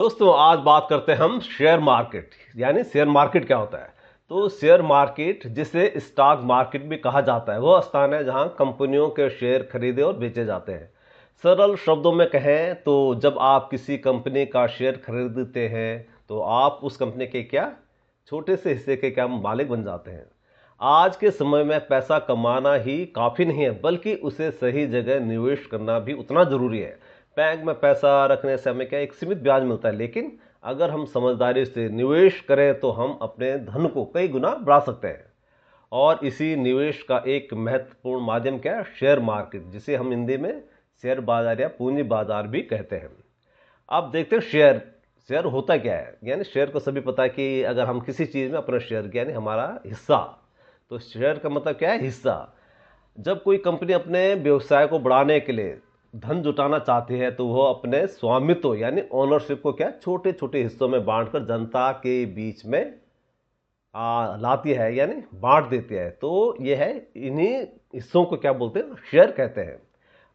दोस्तों आज बात करते हैं हम शेयर मार्केट यानी शेयर मार्केट क्या होता है। तो शेयर मार्केट जिसे स्टॉक मार्केट भी कहा जाता है वह स्थान है जहां कंपनियों के शेयर खरीदे और बेचे जाते हैं। सरल शब्दों में कहें तो जब आप किसी कंपनी का शेयर खरीदते हैं तो आप उस कंपनी के क्या छोटे से हिस्से के क्या मालिक बन जाते हैं। आज के समय में पैसा कमाना ही काफ़ी नहीं है बल्कि उसे सही जगह निवेश करना भी उतना ज़रूरी है। बैंक में पैसा रखने से हमें क्या एक सीमित ब्याज मिलता है, लेकिन अगर हम समझदारी से निवेश करें तो हम अपने धन को कई गुना बढ़ा सकते हैं। और इसी निवेश का एक महत्वपूर्ण माध्यम क्या है, शेयर मार्केट, जिसे हम हिंदी में शेयर बाजार या पूंजी बाजार भी कहते हैं। अब देखते हैं शेयर शेयर होता क्या है। यानी शेयर को सभी पता है कि अगर हम किसी चीज़ में अपना शेयर यानी हमारा हिस्सा, तो शेयर का मतलब क्या है, हिस्सा। जब कोई कंपनी अपने व्यवसाय को बढ़ाने के लिए धन जुटाना चाहती है तो वह अपने स्वामित्व यानी ओनरशिप को क्या छोटे छोटे हिस्सों में बांटकर जनता के बीच में लाती है यानी बांट देती है। तो यह है, इन्हीं हिस्सों को क्या बोलते हैं, शेयर कहते हैं।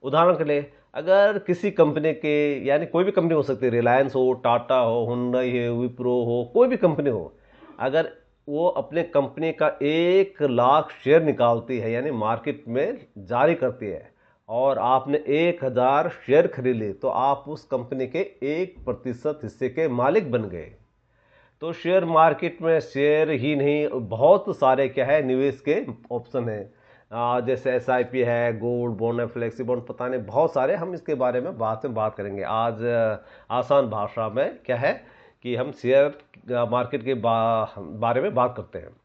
उदाहरण के लिए अगर किसी कंपनी के यानी कोई भी कंपनी हो सकती है, रिलायंस हो, टाटा हो, हुंडई हो, विप्रो हो, कोई भी कंपनी हो, अगर वो अपने कंपनी का 1 लाख शेयर निकालती है यानी मार्केट में जारी करती है और आपने 1000 शेयर खरीद लिए तो आप उस कंपनी के 1% हिस्से के मालिक बन गए। तो शेयर मार्केट में शेयर ही नहीं, बहुत सारे क्या है निवेश के ऑप्शन है। जैसे SIP है, गोल्ड बॉन्ड है, फ्लेक्सी बॉन्ड, पता नहीं बहुत सारे। हम इसके बारे में बाद में बात करेंगे। आज आसान भाषा में क्या है कि हम शेयर मार्केट के बारे में बात करते हैं।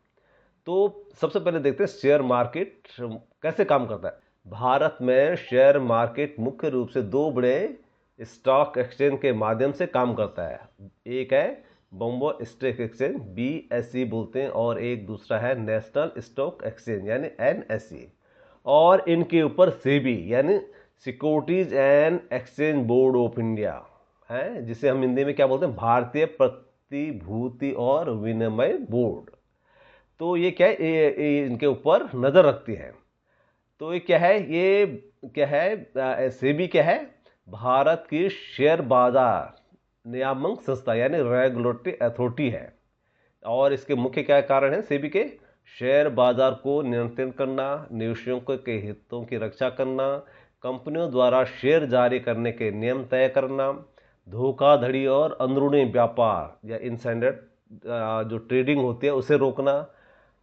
तो सबसे पहले देखते हैं शेयर मार्केट कैसे काम करता है। भारत में शेयर मार्केट मुख्य रूप से दो बड़े स्टॉक एक्सचेंज के माध्यम से काम करता है। एक है बॉम्बे स्टॉक एक्सचेंज, BSE बोलते हैं, और एक दूसरा है नेशनल स्टॉक एक्सचेंज यानी NSE। और इनके ऊपर सेबी यानी securities and exchange board of India है, जिसे हम हिंदी में क्या बोलते हैं, भारतीय प्रतिभूति और विनिमय बोर्ड। तो ये क्या है, ये इनके ऊपर नज़र रखती है। तो ये क्या है, ये क्या है, सेबी क्या है, भारत की शेयर बाजार नियामक संस्था यानी रेगुलेटरी अथॉरिटी है। और इसके मुख्य क्या कारण है सेबी के, शेयर बाजार को नियंत्रित करना, निवेशकों के हितों की रक्षा करना, कंपनियों द्वारा शेयर जारी करने के नियम तय करना, धोखाधड़ी और अंदरूनी व्यापार या इनसाइडर जो ट्रेडिंग होती है उसे रोकना,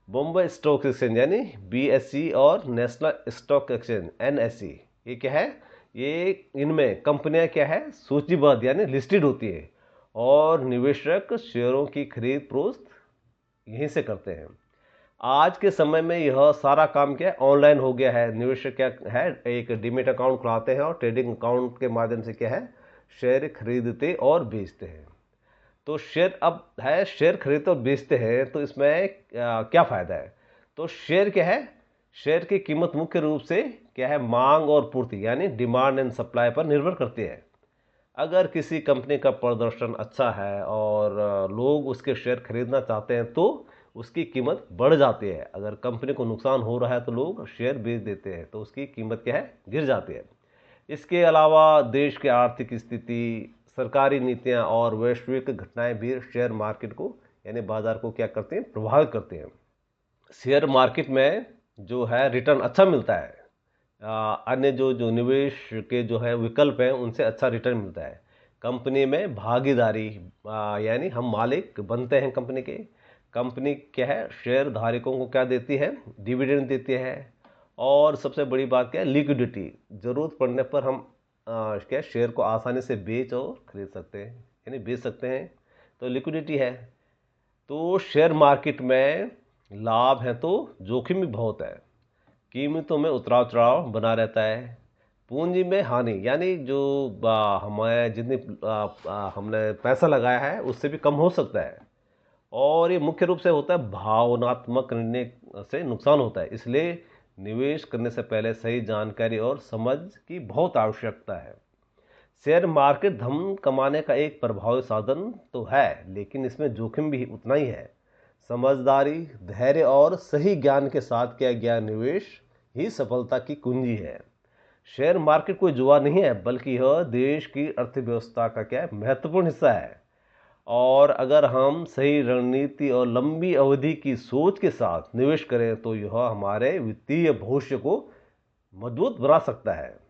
बॉम्बे स्टॉक एक्सचेंज यानी BSE और नेशनल स्टॉक एक्सचेंज NSE, ये क्या है, ये इनमें कंपनियां क्या है सूचीबद्ध यानी लिस्टेड होती है और निवेशक शेयरों की खरीद फरोख्त यहीं से करते हैं। आज के समय में यह सारा काम क्या है, ऑनलाइन हो गया है। निवेशक क्या है, एक डीमेट अकाउंट खुलाते हैं और ट्रेडिंग अकाउंट के माध्यम से क्या है, शेयर खरीदते और बेचते हैं। तो शेयर अब है, शेयर खरीदते और बेचते हैं तो इसमें क्या फ़ायदा है। तो शेयर क्या है, शेयर की कीमत मुख्य रूप से क्या है, मांग और पूर्ति यानी डिमांड एंड सप्लाई पर निर्भर करती है। अगर किसी कंपनी का प्रदर्शन अच्छा है और लोग उसके शेयर खरीदना चाहते हैं तो उसकी कीमत बढ़ जाती है। अगर कंपनी को नुकसान हो रहा है तो लोग शेयर बेच देते हैं तो उसकी कीमत क्या है, गिर जाती है। इसके अलावा देश की आर्थिक स्थिति, सरकारी नीतियां और वैश्विक घटनाएं भी शेयर मार्केट को यानी बाजार को क्या करते हैं, प्रभावित करते हैं। शेयर मार्केट में जो है रिटर्न अच्छा मिलता है, अन्य जो जो निवेश के जो है विकल्प हैं उनसे अच्छा रिटर्न मिलता है। कंपनी में भागीदारी, यानी हम मालिक बनते हैं कंपनी के। कंपनी क्या है, शेयर धारकों को क्या देती है, डिविडेंड देती है। और सबसे बड़ी बात क्या है, लिक्विडिटी, ज़रूरत पड़ने पर हम क्या शेयर को आसानी से बेच और खरीद सकते हैं यानी बेच सकते हैं। तो लिक्विडिटी है। तो शेयर मार्केट में लाभ है तो जोखिम भी बहुत है। कीमतों में उतराव चढ़ाव बना रहता है। पूंजी में हानि यानी जो हमें जितनी हमने पैसा लगाया है उससे भी कम हो सकता है। और ये मुख्य रूप से होता है भावनात्मक निर्णय से नुकसान होता है। इसलिए निवेश करने से पहले सही जानकारी और समझ की बहुत आवश्यकता है। शेयर मार्केट धन कमाने का एक प्रभावी साधन तो है, लेकिन इसमें जोखिम भी उतना ही है। समझदारी, धैर्य और सही ज्ञान के साथ किया गया निवेश ही सफलता की कुंजी है। शेयर मार्केट कोई जुआ नहीं है बल्कि यह देश की अर्थव्यवस्था का क्या है, महत्वपूर्ण हिस्सा है। और अगर हम सही रणनीति और लंबी अवधि की सोच के साथ निवेश करें तो यह हमारे वित्तीय भविष्य को मजबूत बना सकता है।